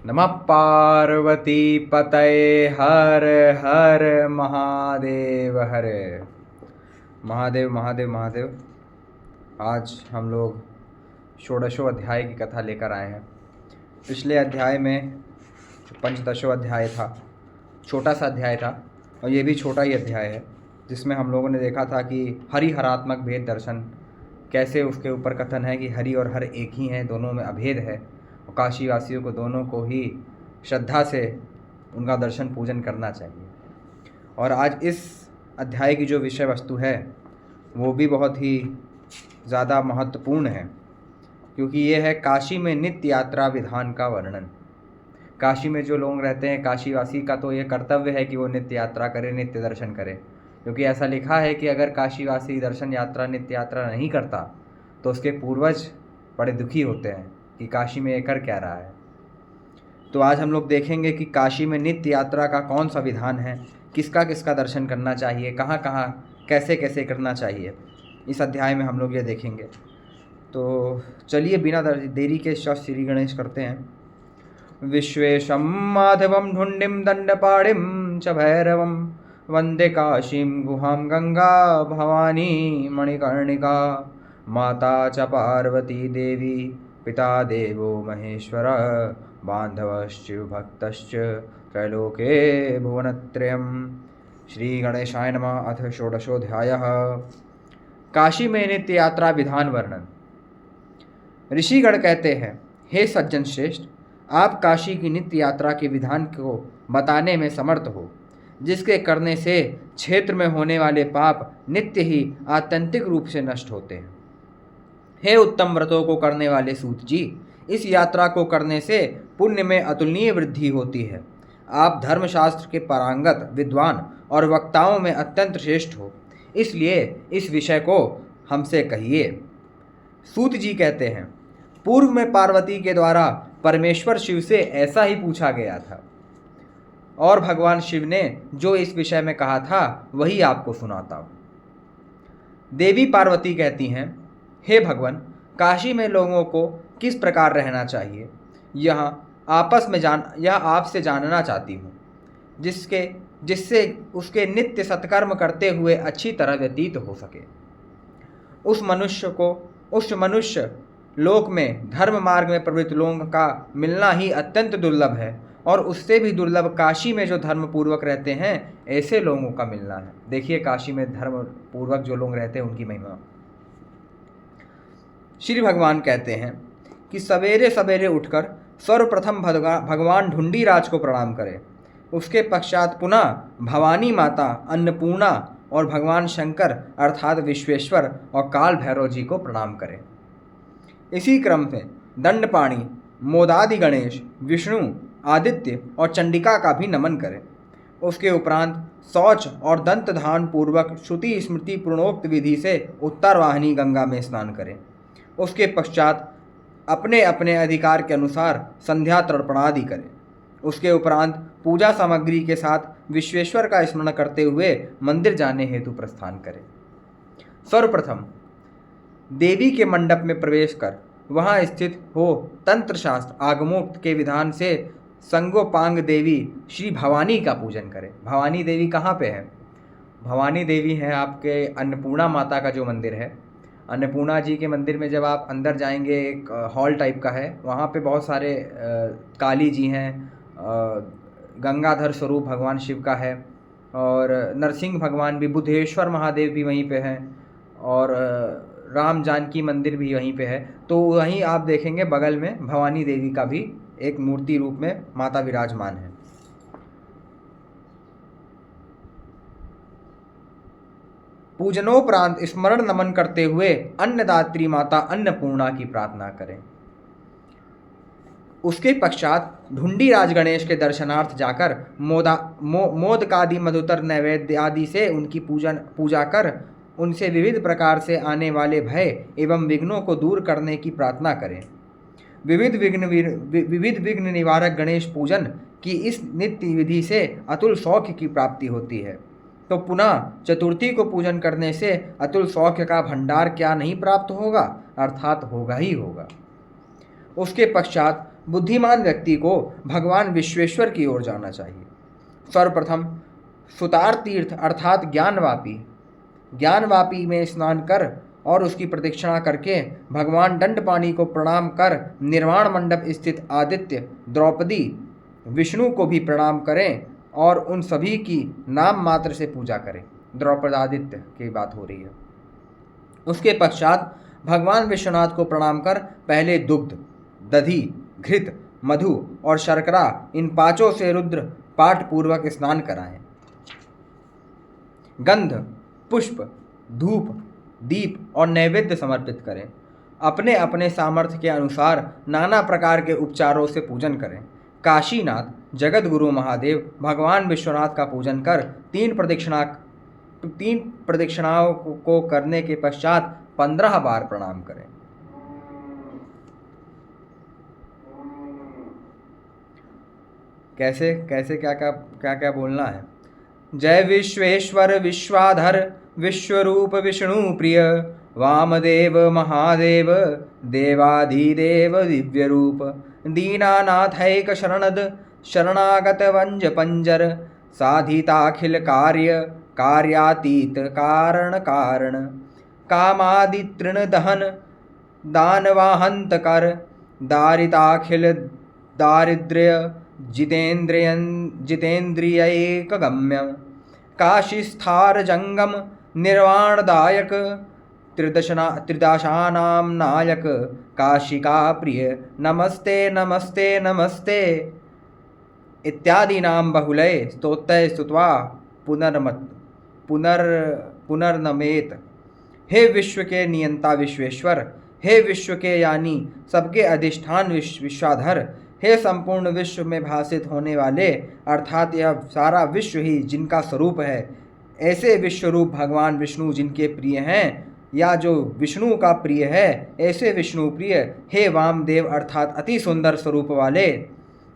नमः पार्वती पतये हर हर महादेव हर महादेव महादेव महादेव। आज हम लोग षोडशों अध्याय की कथा लेकर आए हैं। पिछले अध्याय में पंचदशों अध्याय था, छोटा सा अध्याय था और ये भी छोटा ही अध्याय है, जिसमें हम लोगों ने देखा था कि हरिहरात्मक भेद दर्शन कैसे उसके ऊपर कथन है कि हरि और हर एक ही हैं, दोनों में अभेद है और काशी वासियों को दोनों को ही श्रद्धा से उनका दर्शन पूजन करना चाहिए। और आज इस अध्याय की जो विषय वस्तु है वो भी बहुत ही ज़्यादा महत्वपूर्ण है, क्योंकि ये है काशी में नित्य यात्रा विधान का वर्णन। काशी में जो लोग रहते हैं, काशीवासी का तो ये कर्तव्य है कि वो नित्य यात्रा करे, नित्य दर्शन करे, क्योंकि ऐसा लिखा है कि अगर काशीवासी दर्शन यात्रा नित्य यात्रा नहीं करता तो उसके पूर्वज बड़े दुखी होते हैं कि काशी में ये कर क्या रहा है। तो आज हम लोग देखेंगे कि काशी में नित्य यात्रा का कौन सा विधान है, किसका किसका दर्शन करना चाहिए, कहाँ कहाँ कैसे कैसे करना चाहिए, इस अध्याय में हम लोग ये देखेंगे। तो चलिए बिना देरी के श्री गणेश करते हैं। विश्वेशं माधवं ढुंडिं दंडपाणिं च भैरवं वंदे काशीं गुहां गंगा भवानी मणिकर्णिका माता च पार्वती देवी पिता देवो महेश्वर बांधवश्च भक्तश्च त्रैलोके भुवनत्रयम्। श्री गणेशाय नमः। अथ षोडशोऽध्यायः। काशी में नित्य यात्रा विधान वर्णन। ऋषिगण कहते हैं, हे सज्जन श्रेष्ठ, आप काशी की नित्य यात्रा के विधान को बताने में समर्थ हो, जिसके करने से क्षेत्र में होने वाले पाप नित्य ही आत्यंतिक रूप से नष्ट होते हैं। हे उत्तम व्रतों को करने वाले सूत जी, इस यात्रा को करने से पुण्य में अतुलनीय वृद्धि होती है। आप धर्मशास्त्र के पारंगत विद्वान और वक्ताओं में अत्यंत श्रेष्ठ हो, इसलिए इस विषय को हमसे कहिए। सूत जी कहते हैं, पूर्व में पार्वती के द्वारा परमेश्वर शिव से ऐसा ही पूछा गया था और भगवान शिव ने जो इस विषय में कहा था वही आपको सुनाता हूँ। देवी पार्वती कहती हैं, हे भगवान, काशी में लोगों को किस प्रकार रहना चाहिए, यह आपसे जानना चाहती हूँ, जिससे उसके नित्य सत्कर्म करते हुए अच्छी तरह व्यतीत हो सके। उस मनुष्य लोक में धर्म मार्ग में प्रवृत्त लोगों का मिलना ही अत्यंत दुर्लभ है और उससे भी दुर्लभ काशी में जो धर्म पूर्वक रहते हैं ऐसे लोगों का मिलना है। देखिए काशी में धर्म पूर्वक जो लोग रहते हैं उनकी महिमा। श्री भगवान कहते हैं कि सवेरे सवेरे उठकर सर्वप्रथम भगवान ढुंडीराज को प्रणाम करें, उसके पश्चात पुनः भवानी माता, अन्नपूर्णा और भगवान शंकर अर्थात विश्वेश्वर और काल भैरव जी को प्रणाम करें। इसी क्रम में दंडपाणि, मोदादि गणेश, विष्णु, आदित्य और चंडिका का भी नमन करें। उसके उपरांत शौच और दंत धान पूर्वक श्रुति स्मृति पूर्णोक्त विधि से उत्तरवाहिनी गंगा में स्नान करें। उसके पश्चात अपने अपने अधिकार के अनुसार संध्या तर्पणादि करें। उसके उपरांत पूजा सामग्री के साथ विश्वेश्वर का स्मरण करते हुए मंदिर जाने हेतु प्रस्थान करें। सर्वप्रथम देवी के मंडप में प्रवेश कर वहाँ स्थित हो तंत्र शास्त्र आगमोक्त के विधान से संगोपांग देवी श्री भवानी का पूजन करें। भवानी देवी कहाँ पे है? भवानी देवी है आपके अन्नपूर्णा माता का जो मंदिर है। अन्नपूर्णा जी के मंदिर में जब आप अंदर जाएंगे, एक हॉल टाइप का है, वहाँ पे बहुत सारे काली जी हैं, गंगाधर स्वरूप भगवान शिव का है और नरसिंह भगवान भी, बुद्धेश्वर महादेव भी वहीं पे हैं और राम जानकी मंदिर भी वहीं पे है। तो वहीं आप देखेंगे बगल में भवानी देवी का भी एक मूर्ति रूप में माता विराजमान है। पूजनोपरांत स्मरण नमन करते हुए अन्नदात्री माता अन्नपूर्णा की प्रार्थना करें। उसके पश्चात ढुंडीराज गणेश के दर्शनार्थ जाकर मोदकादि मधुतर नैवेद्य आदि से उनकी पूजा कर उनसे विविध प्रकार से आने वाले भय एवं विघ्नों को दूर करने की प्रार्थना करें। विविध विघ्न निवारक गणेश पूजन की इस नित्य विधि से अतुल सौख्य की प्राप्ति होती है। तो पुनः चतुर्थी को पूजन करने से अतुल सौख्य का भंडार क्या नहीं प्राप्त होगा, अर्थात होगा ही होगा। उसके पश्चात बुद्धिमान व्यक्ति को भगवान विश्वेश्वर की ओर जाना चाहिए। सर्वप्रथम सुतार तीर्थ अर्थात ज्ञानवापी में स्नान कर और उसकी प्रदक्षिणा करके भगवान दंडपाणि को प्रणाम कर निर्वाण मंडप स्थित आदित्य, द्रौपदी, विष्णु को भी प्रणाम करें और उन सभी की नाम मात्र से पूजा करें। द्रौपदादित्य की बात हो रही है। उसके पश्चात भगवान विश्वनाथ को प्रणाम कर पहले दुग्ध, दधि, घृत, मधु और शर्करा इन पांचों से रुद्र पाठ पूर्वक स्नान कराएं। गंध, पुष्प, धूप, दीप और नैवेद्य समर्पित करें। अपने अपने सामर्थ्य के अनुसार नाना प्रकार के उपचारों से पूजन करें। काशीनाथ जगत गुरु महादेव भगवान विश्वनाथ का पूजन कर तीन प्रदक्षिणाओं को करने के पश्चात 15 बार प्रणाम करें। कैसे कैसे क्या क्या बोलना है? जय विश्वेश्वर विश्वाधर विश्वरूप विष्णु प्रिय वामदेव महादेव देवाधिदेव दिव्य रूप दीनानाथैक शरणद शरणागत वंज पंजर साधिताखिल कार्य कार्यातीत कारण कारण कामादि तृण दहन दानवाहंत कर दारिताखिल दारिद्र्य जितेन्द्रियैक गम्य काशीस्थार जंगम निर्वाणदायक त्रिदशानां नायक काशिका प्रिय नमस्ते नमस्ते नमस्ते इत्यादीनां बहुलय स्तोत्रैः स्तुत्वा पुनर्नमेत। हे विश्व के नियंता विश्वेश्वर, हे विश्व के यानी सबके अधिष्ठान विश्वाधर, हे संपूर्ण विश्व में भासित होने वाले अर्थात यह सारा विश्व ही जिनका स्वरूप है, ऐसे विश्वरूप भगवान विष्णु जिनके प्रिय हैं या जो विष्णु का प्रिय है, ऐसे विष्णु प्रिय, हे वामदेव अर्थात अति सुंदर स्वरूप वाले,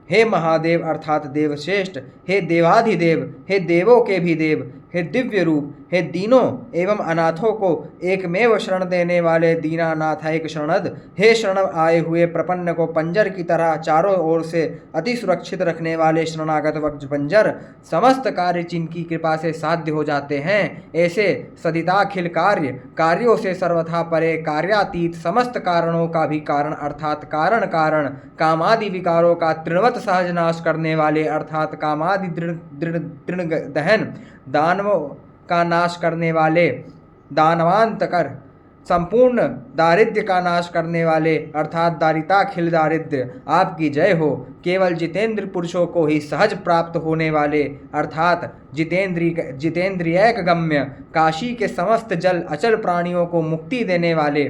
हे महादेव अर्थात देवश्रेष्ठ, हे देवाधिदेव, हे देवों के भी देव, हे दिव्य रूप, हे दीनों एवं अनाथों को एकमेव शरण देने वाले दीनानाथायक शरणद, हे शरण आए हुए प्रपन्न को पंजर की तरह चारों ओर से अति सुरक्षित रखने वाले शरणागत वक्ष पंजर, समस्त कार्य जिनकी कृपा से साध्य हो जाते हैं, ऐसे सदिताखिल कार्यों से सर्वथा परे कार्यातीत समस्त कारणों का भी कारण अर्थात कारण कारण कामादि विकारों का तृणवत सहज नाश करने वाले अर्थात कामादि तृण दहन दानवों का नाश करने वाले दानवांत कर संपूर्ण दारिद्र्य का नाश करने वाले अर्थात दारिताखिल दारिद्र्य आपकी जय हो। केवल जितेंद्र पुरुषों को ही सहज प्राप्त होने वाले अर्थात जितेंद्रियक गम्य काशी के समस्त जल अचल प्राणियों को मुक्ति देने वाले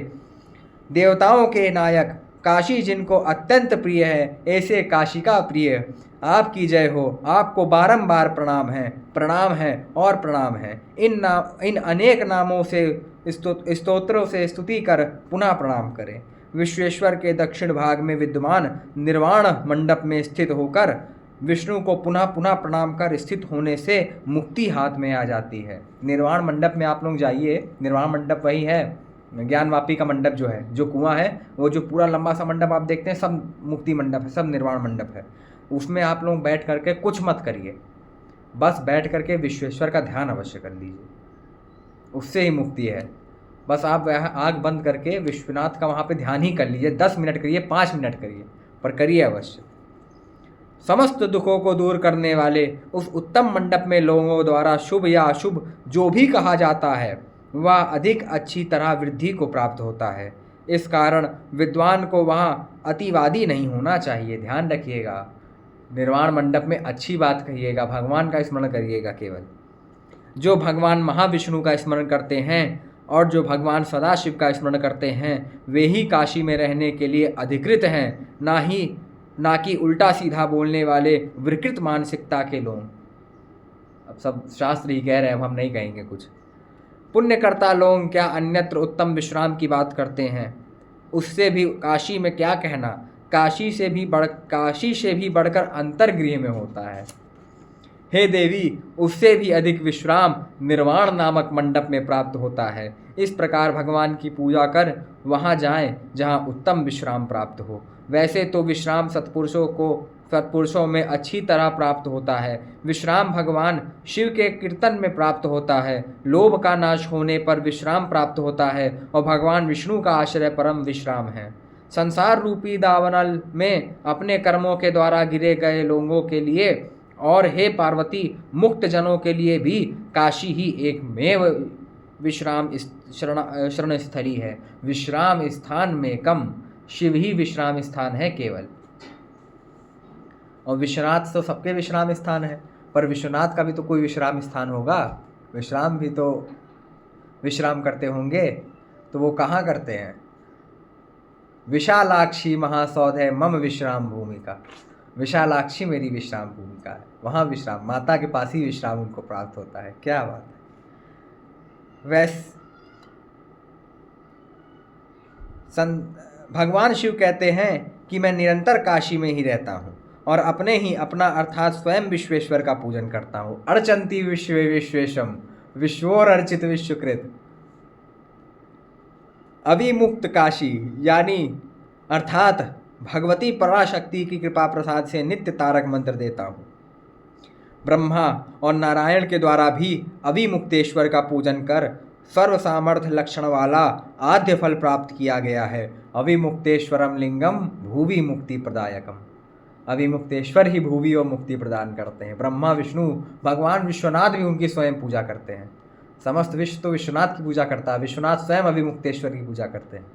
देवताओं के नायक काशी जिनको अत्यंत प्रिय है, ऐसे काशिका प्रिय आपकी जय हो। आपको बारंबार प्रणाम है और प्रणाम है। इन अनेक नामों से स्तोत्रों से स्तुति कर पुनः प्रणाम करें। विश्वेश्वर के दक्षिण भाग में विद्यमान निर्वाण मंडप में स्थित होकर विष्णु को पुनः प्रणाम कर स्थित होने से मुक्ति हाथ में आ जाती है। निर्वाण मंडप में आप लोग जाइए, निर्वाण मंडप वही है, ज्ञानवापी का मंडप जो है, जो कुआं है, वो जो पूरा लंबा सा मंडप आप देखते हैं, सब मुक्ति मंडप है, सब निर्वाण मंडप है। उसमें आप लोग बैठ करके कुछ मत करिए, बस बैठ करके विश्वेश्वर का ध्यान अवश्य कर लीजिए, उससे ही मुक्ति है। बस आप आँख बंद करके विश्वनाथ का वहाँ पे ध्यान ही कर लीजिए। 10 मिनट करिए, 5 मिनट करिए, पर करिए अवश्य। समस्त दुखों को दूर करने वाले उस उत्तम मंडप में लोगों द्वारा शुभ या अशुभ जो भी कहा जाता है वह अधिक अच्छी तरह वृद्धि को प्राप्त होता है। इस कारण विद्वान को वहाँ अतिवादी नहीं होना चाहिए। ध्यान रखिएगा, निर्वाण मंडप में अच्छी बात कहिएगा, भगवान का स्मरण करिएगा। केवल जो भगवान महाविष्णु का स्मरण करते हैं और जो भगवान सदाशिव का स्मरण करते हैं वे ही काशी में रहने के लिए अधिकृत हैं, ना कि उल्टा सीधा बोलने वाले विकृत मानसिकता के लोग। अब सब शास्त्र ही कह रहे हैं, हम नहीं कहेंगे कुछ। पुण्यकर्ता लोग क्या अन्यत्र उत्तम विश्राम की बात करते हैं, उससे भी काशी में क्या कहना, काशी से भी बढ़कर अंतर्गृह में होता है। हे देवी, उससे भी अधिक विश्राम निर्वाण नामक मंडप में प्राप्त होता है। इस प्रकार भगवान की पूजा कर वहाँ जाएं जहाँ उत्तम विश्राम प्राप्त हो। वैसे तो विश्राम सत्पुरुषों में अच्छी तरह प्राप्त होता है। विश्राम भगवान शिव के कीर्तन में प्राप्त होता है। लोभ का नाश होने पर विश्राम प्राप्त होता है और भगवान विष्णु का आश्रय परम विश्राम है। संसार रूपी दावानल में अपने कर्मों के द्वारा गिरे गए लोगों के लिए और हे पार्वती मुक्त जनों के लिए भी काशी ही एक मेव विश्राम शरण स्थली है। विश्राम स्थान में कम शिव ही विश्राम स्थान है केवल। और विश्वनाथ तो सबके विश्राम स्थान है, पर विश्वनाथ का भी तो कोई विश्राम स्थान होगा। विश्राम भी तो विश्राम करते होंगे, तो वो कहाँ करते हैं? विशालाक्षी महासौध मम विश्राम भूमिका। विशालाक्षी मेरी विश्राम भूमिका है, वहाँ विश्राम, माता के पास ही विश्राम उनको प्राप्त होता है। क्या बात है। भगवान शिव कहते हैं कि मैं निरंतर काशी में ही रहता हूँ और अपने ही अपना अर्थात स्वयं विश्वेश्वर का पूजन करता हूँ। अर्चंती विश्व विश्वेशम विश्वोर अर्चित विश्वकृत। अविमुक्त काशी यानी अर्थात भगवती पराशक्ति की कृपा प्रसाद से नित्य तारक मंत्र देता हूँ। ब्रह्मा और नारायण के द्वारा भी अविमुक्तेश्वर का पूजन कर सर्व सामर्थ्य लक्षण वाला आद्य फल प्राप्त किया गया है। अविमुक्तेश्वरम लिंगम भूवि मुक्ति प्रदायकम। अविमुक्तेश्वर ही भूवि और मुक्ति प्रदान करते हैं। ब्रह्मा विष्णु भगवान विश्वनाथ भी उनकी स्वयं पूजा करते हैं। समस्त विश्व तो विश्वनाथ की पूजा करता है, विश्वनाथ स्वयं अविमुक्तेश्वर की पूजा करते हैं।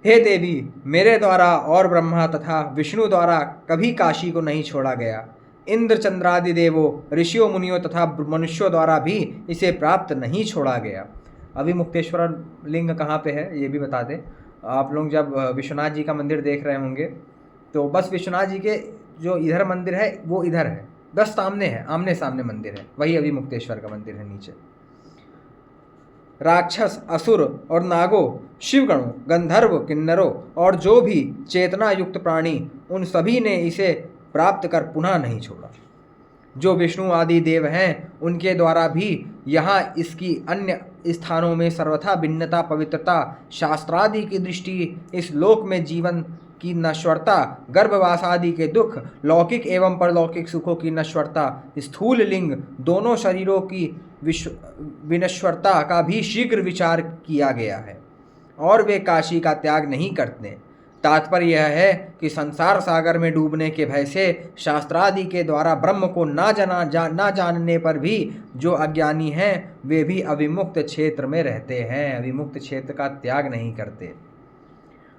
हे देवी, मेरे द्वारा और ब्रह्मा तथा विष्णु द्वारा कभी काशी को नहीं छोड़ा गया। इंद्र चंद्रादि देवों, ऋषियों, मुनियों तथा मनुष्यों द्वारा भी इसे प्राप्त नहीं छोड़ा गया। अविमुक्तेश्वर लिंग कहाँ पे है ये भी बता दें। आप लोग जब विश्वनाथ जी का मंदिर देख रहे होंगे तो बस विश्वनाथ जी के जो इधर मंदिर है वो इधर है, बस सामने है, आमने सामने मंदिर है, वही अविमुक्तेश्वर का मंदिर है नीचे। राक्षस, असुर और नागों, शिवगणों, गंधर्व, किन्नरों और जो भी चेतना युक्त प्राणी, उन सभी ने इसे प्राप्त कर पुनः नहीं छोड़ा। जो विष्णु आदि देव हैं उनके द्वारा भी यहाँ इसकी अन्य स्थानों में सर्वथा भिन्नता, पवित्रता, शास्त्रादि की दृष्टि, इस लोक में जीवन की नश्वरता, गर्भवास आदि के दुख, लौकिक एवं परलौकिक सुखों की नश्वरता, स्थूल लिंग दोनों शरीरों की विनश्वरता का भी शीघ्र विचार किया गया है और वे काशी का त्याग नहीं करते। तात्पर्य यह है कि संसार सागर में डूबने के भय से शास्त्रादि के द्वारा ब्रह्म को ना जानने पर भी जो अज्ञानी हैं वे भी अविमुक्त क्षेत्र में रहते हैं, अविमुक्त क्षेत्र का त्याग नहीं करते।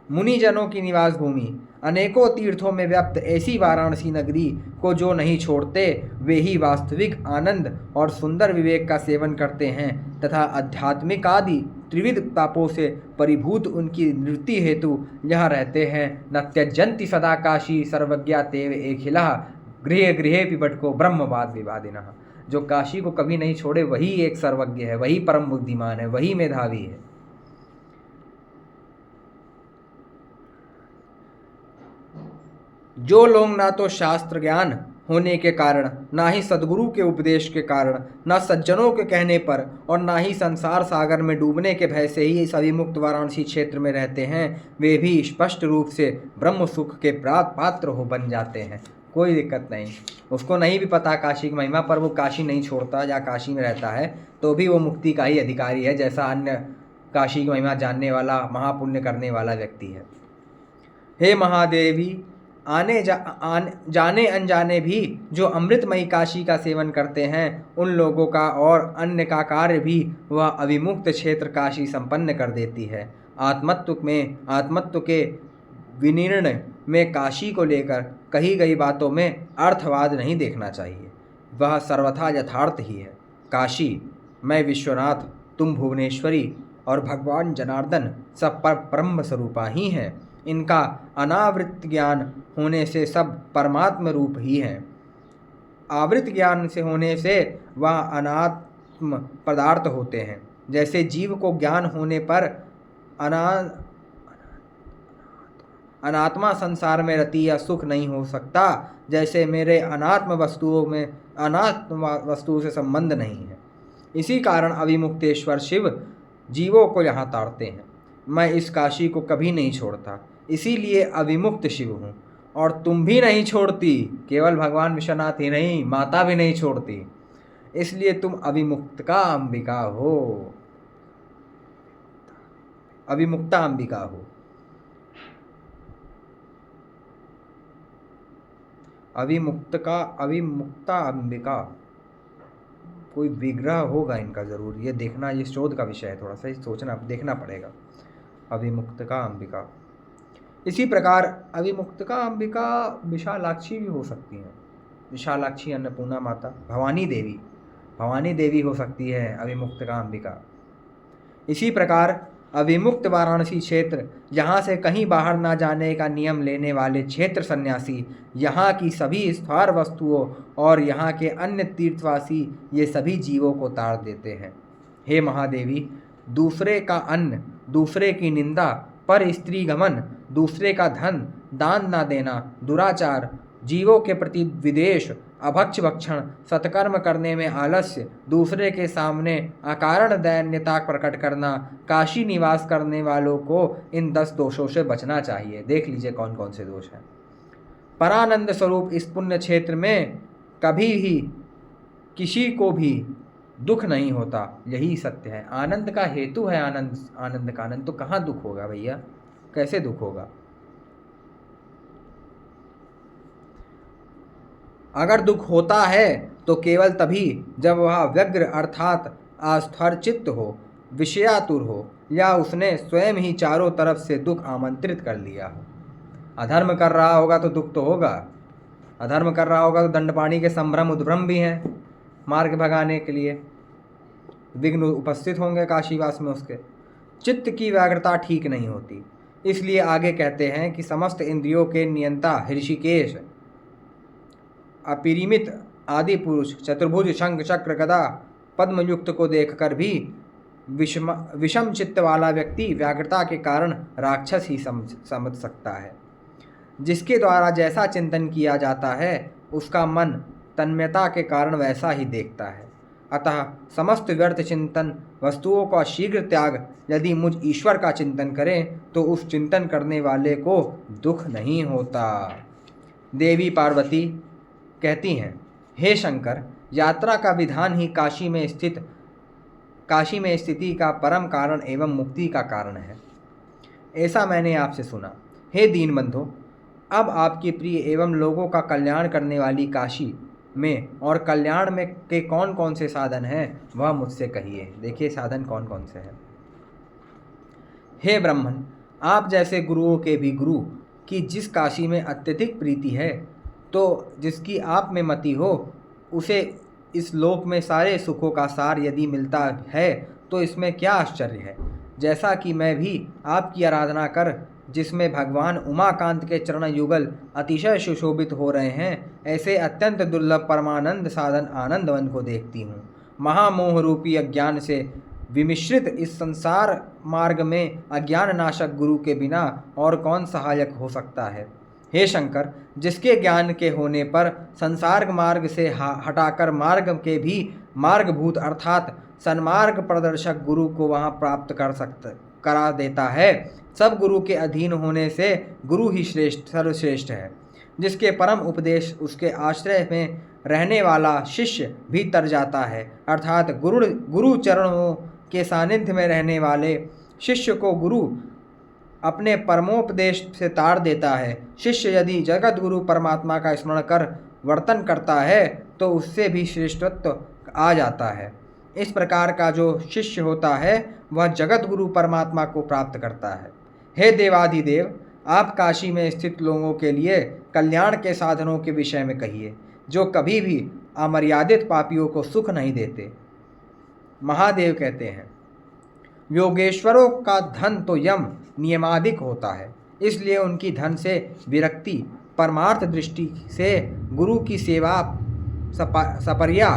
मुनिजनों की निवास भूमि, अनेकों तीर्थों में व्याप्त ऐसी वाराणसी नगरी को जो नहीं छोड़ते वे ही वास्तविक आनंद और सुंदर विवेक का सेवन करते हैं तथा आध्यात्मिक आदि त्रिविध तापों से परिभूत उनकी निवृत्ति हेतु यहाँ रहते हैं। न त्यजंती सदा काशी सर्वज्ञा तेव एकहिला गृह गृहे पिबटको ब्रह्मवाद विवादिनः। जो काशी को कभी नहीं छोड़े वही एक सर्वज्ञ है, वही परम बुद्धिमान है, वही मेधावी है। जो लोग ना तो शास्त्र ज्ञान होने के कारण, ना ही सद्गुरु के उपदेश के कारण, ना सज्जनों के कहने पर और ना ही संसार सागर में डूबने के भय से ही इस अविमुक्त वाराणसी क्षेत्र में रहते हैं वे भी स्पष्ट रूप से ब्रह्म सुख के पात्र हो बन जाते हैं। कोई दिक्कत नहीं, उसको नहीं भी पता काशी की महिमा पर वो काशी नहीं छोड़ता या काशी में रहता है तो भी वो मुक्ति का ही अधिकारी है, जैसा अन्य काशी की महिमा जानने वाला महापुण्य करने वाला व्यक्ति है। हे महादेवी, जाने अनजाने भी जो अमृतमयी काशी का सेवन करते हैं उन लोगों का और अन्य का कार्य भी वह अविमुक्त क्षेत्र काशी संपन्न कर देती है। आत्मत्व के विनिर्णय में काशी को लेकर कही गई बातों में अर्थवाद नहीं देखना चाहिए, वह सर्वथा यथार्थ ही है। काशी, मैं विश्वनाथ, तुम भुवनेश्वरी और भगवान जनार्दन सब पर ब्रह्म स्वरूपा ही हैं। इनका अनावृत ज्ञान होने से सब परमात्म रूप ही हैं। आवृत ज्ञान से होने से वह अनात्म पदार्थ होते हैं। जैसे जीव को ज्ञान होने पर अनात्मा संसार में रति या सुख नहीं हो सकता, जैसे मेरे अनात्म वस्तुओं में अनात्म वस्तुओं से संबंध नहीं है। इसी कारण अविमुक्तेश्वर शिव जीवों को यहाँ ताड़ते हैं। मैं इस काशी को कभी नहीं छोड़ता, इसीलिए अविमुक्त शिव हूँ। और तुम भी नहीं छोड़ती, केवल भगवान विश्वनाथ ही नहीं, माता भी नहीं छोड़ती, इसलिए तुम अविमुक्त का अंबिका हो, अविमुक्ता अंबिका हो। अविमुक्ता अंबिका, कोई विग्रह होगा इनका ज़रूर, ये देखना, ये शोध का विषय है, थोड़ा सा सोचना देखना पड़ेगा। अविमुक्त का अंबिका। इसी प्रकार अविमुक्त का अंबिका विशालाक्षी भी हो सकती हैं। विशालाक्षी अन्नपूर्णा माता, भवानी देवी हो सकती है अविमुक्त का अंबिका। इसी प्रकार अविमुक्त वाराणसी क्षेत्र, यहाँ से कहीं बाहर ना जाने का नियम लेने वाले क्षेत्र सन्यासी, यहाँ की सभी स्थावर वस्तुओं और यहाँ के अन्य तीर्थवासी ये सभी जीवों को ताड़ देते हैं। हे महादेवी, दूसरे का अन्न, दूसरे की निंदा, पर स्त्री गमन, दूसरे का धन दान ना देना, दुराचार, जीवों के प्रति विद्वेष, अभक्ष भक्षण, सत्कर्म करने में आलस्य, दूसरे के सामने अकारण दैन्यता प्रकट करना, काशी निवास करने वालों को इन 10 दोषों से बचना चाहिए। देख लीजिए कौन कौन से दोष हैं। परानंद स्वरूप इस पुण्य क्षेत्र में कभी ही किसी को भी दुख नहीं होता, यही सत्य है। आनंद का हेतु है आनंद, आनंद का आनंद, तो कहाँ दुख होगा भैया, कैसे दुख होगा? अगर दुख होता है तो केवल तभी जब वह व्यग्र अर्थात आस्थर चित्त हो, विषयातुर हो, या उसने स्वयं ही चारों तरफ से दुख आमंत्रित कर लिया हो। अधर्म कर रहा होगा तो दुख तो होगा, अधर्म कर रहा होगा तो दंडपाणी के संभ्रम उद्भ्रम भी हैं, मार्ग भगाने के लिए विघ्न उपस्थित होंगे काशीवास में उसके। चित्त की व्याग्रता ठीक नहीं होती, इसलिए आगे कहते हैं कि समस्त इंद्रियों के नियंता ऋषिकेश, अपरिमित आदि पुरुष, चतुर्भुज शंख चक्र गदा पद्मयुक्त को देखकर भी विषम चित्त वाला व्यक्ति व्याग्रता के कारण राक्षस ही समझ सकता है। जिसके द्वारा जैसा चिंतन किया जाता है उसका मन तन्मयता के कारण वैसा ही देखता है। अतः समस्त व्यर्थ चिंतन वस्तुओं का शीघ्र त्याग यदि मुझ ईश्वर का चिंतन करें तो उस चिंतन करने वाले को दुख नहीं होता। देवी पार्वती कहती हैं, हे शंकर, यात्रा का विधान ही काशी में स्थिति का परम कारण एवं मुक्ति का कारण है, ऐसा मैंने आपसे सुना। हे दीनबंधो, अब आपकी प्रिय एवं लोगों का कल्याण करने वाली काशी में और कल्याण में के कौन कौन से साधन हैं वह मुझसे कहिए। देखिए साधन कौन कौन से हैं। हे ब्राह्मण, आप जैसे गुरुओं के भी गुरु की जिस काशी में अत्यधिक प्रीति है, तो जिसकी आप में मति हो, उसे इस लोक में सारे सुखों का सार यदि मिलता है तो इसमें क्या आश्चर्य है। जैसा कि मैं भी आपकी आराधना कर जिसमें भगवान उमाकांत के चरण युगल अतिशय सुशोभित हो रहे हैं, ऐसे अत्यंत दुर्लभ परमानंद साधन आनंदवन को देखती हूँ। महामोह रूपी अज्ञान से विमिश्रित इस संसार मार्ग में अज्ञान नाशक गुरु के बिना और कौन सहायक हो सकता है। हे शंकर, जिसके ज्ञान के होने पर संसार मार्ग से हटाकर मार्ग के भी मार्गभूत अर्थात सन्मार्ग प्रदर्शक गुरु को वहाँ प्राप्त करा देता है, सब गुरु के अधीन होने से गुरु ही सर्वश्रेष्ठ है। जिसके परम उपदेश उसके आश्रय में रहने वाला शिष्य भी तर जाता है, अर्थात गुरु चरणों के सानिध्य में रहने वाले शिष्य को गुरु अपने परमोपदेश से ताड़ देता है। शिष्य यदि जगत गुरु परमात्मा का स्मरण कर वर्तन करता है तो उससे भी श्रेष्ठत्व आ जाता है। इस प्रकार का जो शिष्य होता है वह जगत गुरु परमात्मा को प्राप्त करता है। हे देवाधिदेव, आप काशी में स्थित लोगों के लिए कल्याण के साधनों के विषय में कहिए, जो कभी भी अमर्यादित पापियों को सुख नहीं देते। महादेव कहते हैं, योगेश्वरों का धन तो यम नियमाधिक होता है, इसलिए उनकी धन से विरक्ति परमार्थ दृष्टि से गुरु की सेवा सपर्या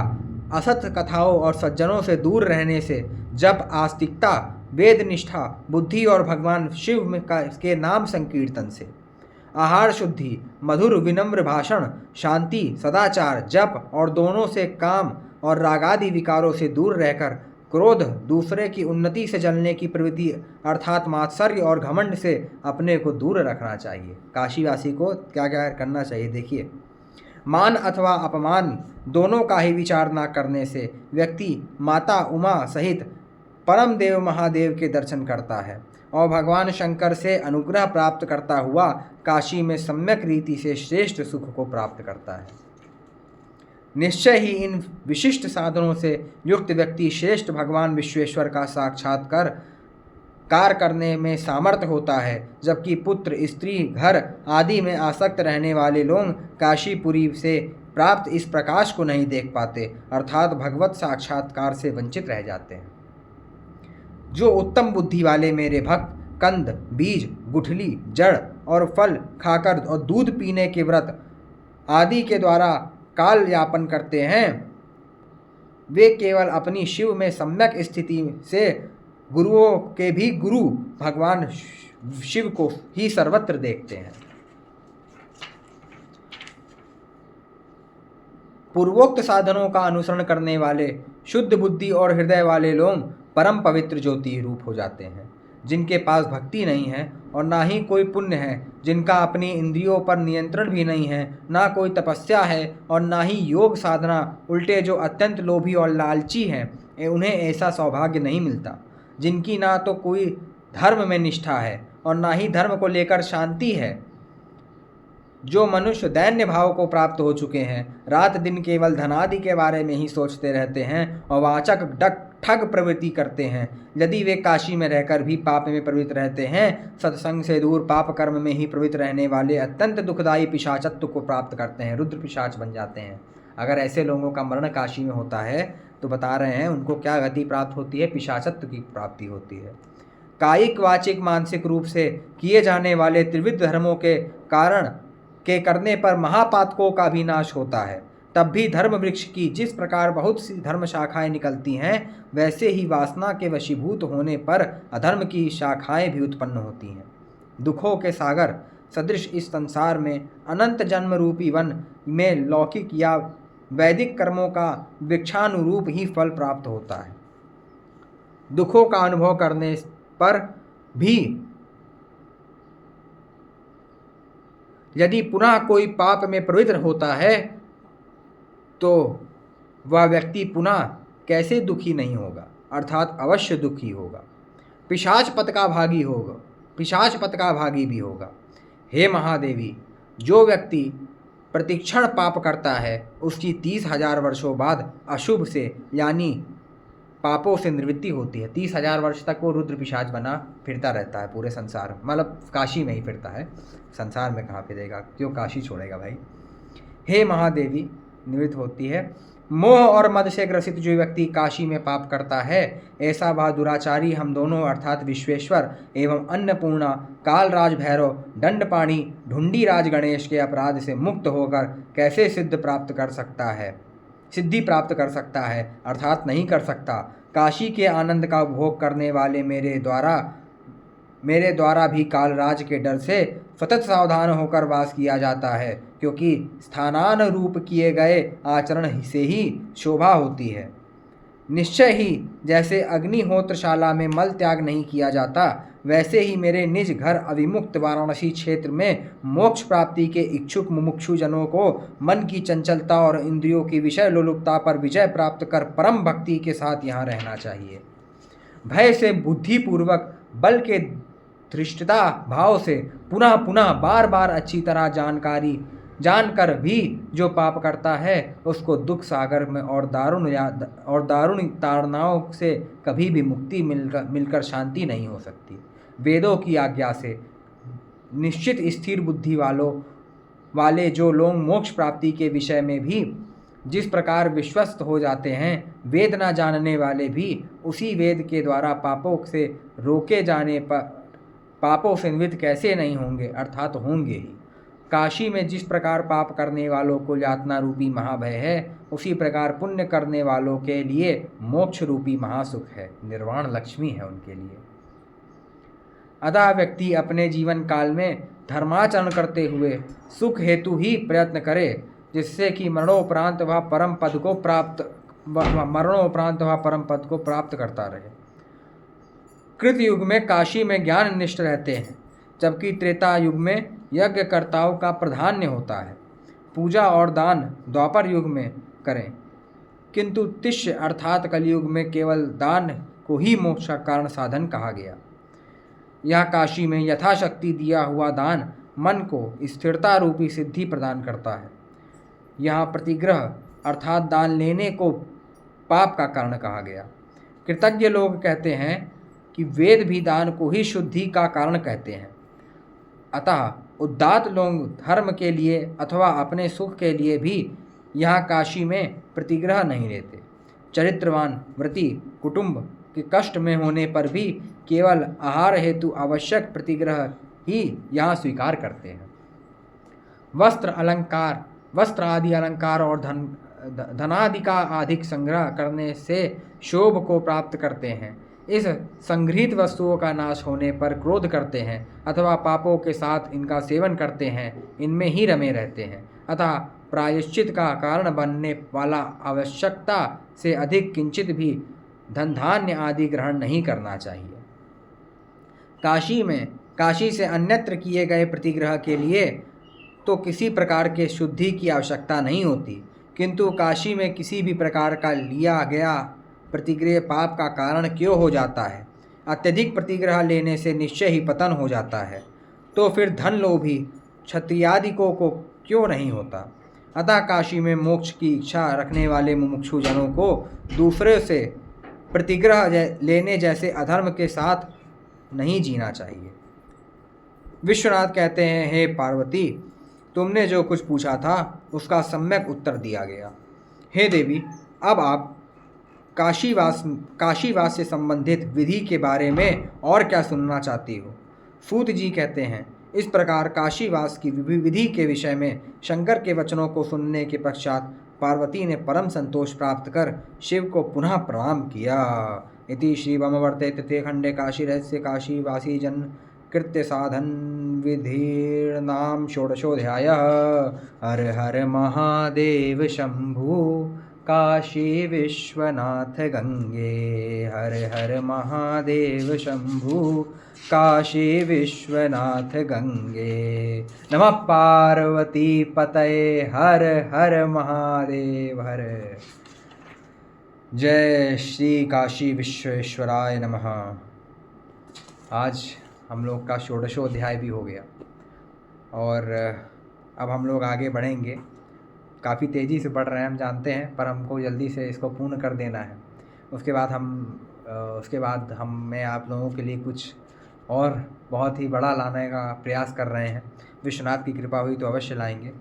असत कथाओं और सज्जनों से दूर रहने से जप आस्तिकता वेद निष्ठा बुद्धि और भगवान शिव के नाम संकीर्तन से आहार शुद्धि मधुर विनम्र भाषण शांति सदाचार जप और दोनों से काम और रागादि विकारों से दूर रहकर क्रोध, दूसरे की उन्नति से जलने की प्रवृत्ति अर्थात मात्सर्य और घमंड से अपने को दूर रखना चाहिए। काशीवासी को क्या क्या करना चाहिए देखिए। मान अथवा अपमान दोनों का ही विचार न करने से व्यक्ति माता उमा सहित परम देव महादेव के दर्शन करता है और भगवान शंकर से अनुग्रह प्राप्त करता हुआ काशी में सम्यक रीति से श्रेष्ठ सुख को प्राप्त करता है। निश्चय ही इन विशिष्ट साधनों से युक्त व्यक्ति श्रेष्ठ भगवान विश्वेश्वर का साक्षात्कार कार्य करने में सामर्थ्य होता है, जबकि पुत्र, स्त्री, घर आदि में आसक्त रहने वाले लोग काशीपुरी से प्राप्त इस प्रकाश को नहीं देख पाते, अर्थात भगवत साक्षात्कार से वंचित रह जाते हैं। जो उत्तम बुद्धि वाले मेरे भक्त कंद, बीज, गुठली, जड़ और फल खाकर और दूध पीने के व्रत आदि के द्वारा काल यापन करते हैं, वे केवल अपनी शिव में सम्यक स्थिति से गुरुओं के भी गुरु भगवान शिव को ही सर्वत्र देखते हैं। पूर्वोक्त साधनों का अनुसरण करने वाले शुद्ध बुद्धि और हृदय वाले लोग परम पवित्र ज्योति रूप हो जाते हैं। जिनके पास भक्ति नहीं है और ना ही कोई पुण्य है, जिनका अपनी इंद्रियों पर नियंत्रण भी नहीं है, ना कोई तपस्या है और ना ही योग साधना, उल्टे जो अत्यंत लोभी और लालची हैं, उन्हें ऐसा सौभाग्य नहीं मिलता। जिनकी ना तो कोई धर्म में निष्ठा है और ना ही धर्म को लेकर शांति है, जो मनुष्य दैन्य भाव को प्राप्त हो चुके हैं, रात दिन केवल धनादि के बारे में ही सोचते रहते हैं और वाचक ठग प्रवृत्ति करते हैं। यदि वे काशी में रहकर भी पाप में प्रवृत्त रहते हैं, सत्संग से दूर पाप कर्म में ही प्रवृत्त रहने वाले अत्यंत दुखदायी पिशाचत्व को प्राप्त करते हैं, रुद्र पिशाच बन जाते हैं। अगर ऐसे लोगों का मरण काशी में होता है तो बता रहे हैं उनको क्या गति प्राप्त होती है, पिशाचत्व की प्राप्ति होती है। कायिक, वाचिक, मानसिक रूप से किए जाने वाले त्रिविध धर्मों के कारण के करने पर महापातकों का भी नाश होता है। तब भी धर्म वृक्ष की जिस प्रकार बहुत सी धर्म शाखाएं निकलती हैं, वैसे ही वासना के वशीभूत होने पर अधर्म की शाखाएं भी उत्पन्न होती हैं। दुखों के सागर सदृश इस संसार में अनंत जन्म रूपी वन में लौकिक या वैदिक कर्मों का वृक्षानुरूप ही फल प्राप्त होता है। दुखों का अनुभव करने पर भी यदि पुनः कोई पाप में प्रवृत्त होता है तो वह व्यक्ति पुनः कैसे दुखी नहीं होगा, अर्थात अवश्य दुखी होगा, पिशाच पद का भागी होगा, पिशाच पद का भागी भी होगा। हे महादेवी, जो व्यक्ति प्रतिक्षण पाप करता है उसकी 30,000 वर्षों बाद अशुभ से यानी पापों से निवृत्ति होती है। 30,000 वर्ष तक वो रुद्र पिशाच बना फिरता रहता है पूरे संसार में, मतलब काशी में ही फिरता है, संसार में कहाँ फिरेगा, क्यों काशी छोड़ेगा भाई। हे महादेवी, निवृत्त होती है। मोह और मद से ग्रसित जो व्यक्ति काशी में पाप करता है, ऐसा वह दुराचारी हम दोनों अर्थात विश्वेश्वर एवं अन्नपूर्णा, कालराज भैरव, दंडपाणी, ढुंडी राज गणेश के अपराध से मुक्त होकर कैसे सिद्धि प्राप्त कर सकता है, अर्थात नहीं कर सकता। काशी के आनंद का उपभोग करने वाले मेरे द्वारा भी कालराज के डर से सतत सावधान होकर वास किया जाता है, क्योंकि स्थानानुरूप किए गए आचरण से ही शोभा होती है। निश्चय ही जैसे अग्निहोत्रशाला में मल त्याग नहीं किया जाता, वैसे ही मेरे निज घर अविमुक्त वाराणसी क्षेत्र में मोक्ष प्राप्ति के इच्छुक मुमुक्षु जनों को मन की चंचलता और इंद्रियों की विषय लोलुपता पर विजय प्राप्त कर परम भक्ति के साथ यहाँ रहना चाहिए। भय से बुद्धिपूर्वक, बल के धृष्टता भाव से पुनः पुनः बार बार अच्छी तरह जानकर भी जो पाप करता है, उसको दुख सागर में और दारुण ताड़नाओं से कभी भी मुक्ति मिलकर शांति नहीं हो सकती। वेदों की आज्ञा से निश्चित स्थिर बुद्धि वाले जो लोग मोक्ष प्राप्ति के विषय में भी जिस प्रकार विश्वस्त हो जाते हैं, वेद न जानने वाले भी उसी वेद के द्वारा पापों से रोके जाने पर पापों से निवृत्त कैसे नहीं होंगे, अर्थात होंगे ही। काशी में जिस प्रकार पाप करने वालों को यातना रूपी महाभय है, उसी प्रकार पुण्य करने वालों के लिए मोक्ष रूपी महासुख है, निर्वाण लक्ष्मी है उनके लिए। अतः व्यक्ति अपने जीवन काल में धर्माचरण करते हुए सुख हेतु ही प्रयत्न करे, जिससे कि मरणोपरांत वह परम पद को प्राप्त मरणोपरांत वह परम पद को प्राप्त करता रहे। कृत युग में काशी में ज्ञान निष्ठ रहते हैं, जबकि त्रेता युग में यज्ञकर्ताओं का प्राधान्य होता है। पूजा और दान द्वापर युग में करें, किंतु तिष्य अर्थात कलयुग में केवल दान को ही मोक्ष का कारण साधन कहा गया। यह काशी में यथाशक्ति दिया हुआ दान मन को स्थिरता रूपी सिद्धि प्रदान करता है। यहाँ प्रतिग्रह अर्थात दान लेने को पाप का कारण कहा गया। कृतज्ञ लोग कहते हैं कि वेद भी दान को ही शुद्धि का कारण कहते हैं। अतः उदात्त लोग धर्म के लिए अथवा अपने सुख के लिए भी यहाँ काशी में प्रतिग्रह नहीं लेते। चरित्रवान व्रती कुटुंब के कष्ट में होने पर भी केवल आहार हेतु आवश्यक प्रतिग्रह ही यहाँ स्वीकार करते हैं। वस्त्र आदि अलंकार और धनादि का अधिक संग्रह करने से शोभ को प्राप्त करते हैं। इस संग्रहित वस्तुओं का नाश होने पर क्रोध करते हैं अथवा पापों के साथ इनका सेवन करते हैं, इनमें ही रमे रहते हैं। अतः प्रायश्चित का कारण बनने वाला आवश्यकता से अधिक किंचित भी धन धान्य आदि ग्रहण नहीं करना चाहिए। काशी से अन्यत्र किए गए प्रतिग्रह के लिए तो किसी प्रकार के शुद्धि की आवश्यकता नहीं होती, किंतु काशी में किसी भी प्रकार का लिया गया प्रतिग्रह पाप का कारण क्यों हो जाता है? अत्यधिक प्रतिग्रह लेने से निश्चय ही पतन हो जाता है। तो फिर धन लोभी क्षत्रियादिकों को क्यों नहीं होता? अतः काशी में मोक्ष की इच्छा रखने वाले मुमुक्षु जनों को दूसरे से प्रतिग्रह लेने जैसे अधर्म के साथ नहीं जीना चाहिए। विश्वनाथ कहते हैं, हे पार्वती, तुमने जो कुछ पूछा था उसका सम्यक उत्तर दिया गया। हे देवी, अब आप काशीवास से संबंधित विधि के बारे में और क्या सुनना चाहती हो? सूत जी कहते हैं, इस प्रकार काशीवास की विधि के विषय में शंकर के वचनों को सुनने के पश्चात पार्वती ने परम संतोष प्राप्त कर शिव को पुनः प्रणाम किया। इति श्री वामवर्ते तृतीय खंडे काशी रहस्य काशीवासी जन कृत्य साधन विधिर्नाम षोडशोऽध्यायः। हर हर महादेव शंभु काशी विश्वनाथ गंगे। हर हर महादेव शंभु काशी विश्वनाथ गंगे। नमः पार्वती पतये हर हर महादेव हर। जय श्री काशी विश्वेश्वराय नमः। आज हम लोग का षोडशोध्याय भी हो गया और अब हम लोग आगे बढ़ेंगे। काफ़ी तेज़ी से बढ़ रहे हैं हम जानते हैं, पर हमको जल्दी से इसको पूर्ण कर देना है। उसके बाद मैं आप लोगों के लिए कुछ और बहुत ही बड़ा लाने का प्रयास कर रहे हैं। विश्वनाथ की कृपा हुई तो अवश्य लाएंगे।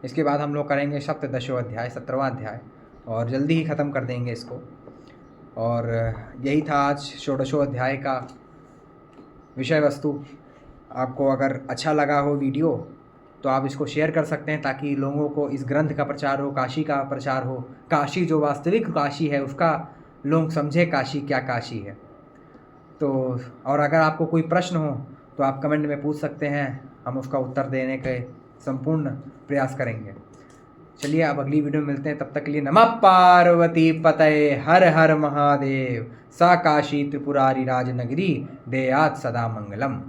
इसके बाद हम लोग करेंगे सप्तदशो अध्याय, 17वां अध्याय, और जल्दी ही ख़त्म कर देंगे इसको। और यही था आज षोडशो अध्याय का विषय वस्तु। आपको अगर अच्छा लगा हो वीडियो तो आप इसको शेयर कर सकते हैं, ताकि लोगों को इस ग्रंथ का प्रचार हो, काशी का प्रचार हो। काशी जो वास्तविक काशी है उसका लोग समझे काशी क्या काशी है। तो और अगर आपको कोई प्रश्न हो तो आप कमेंट में पूछ सकते हैं, हम उसका उत्तर देने के संपूर्ण प्रयास करेंगे। चलिए अब अगली वीडियो में मिलते हैं, तब तक के लिए नमः पार्वती पतये हर हर महादेव। सा काशी त्रिपुरारी राजनगरी देयात सदा मंगलम।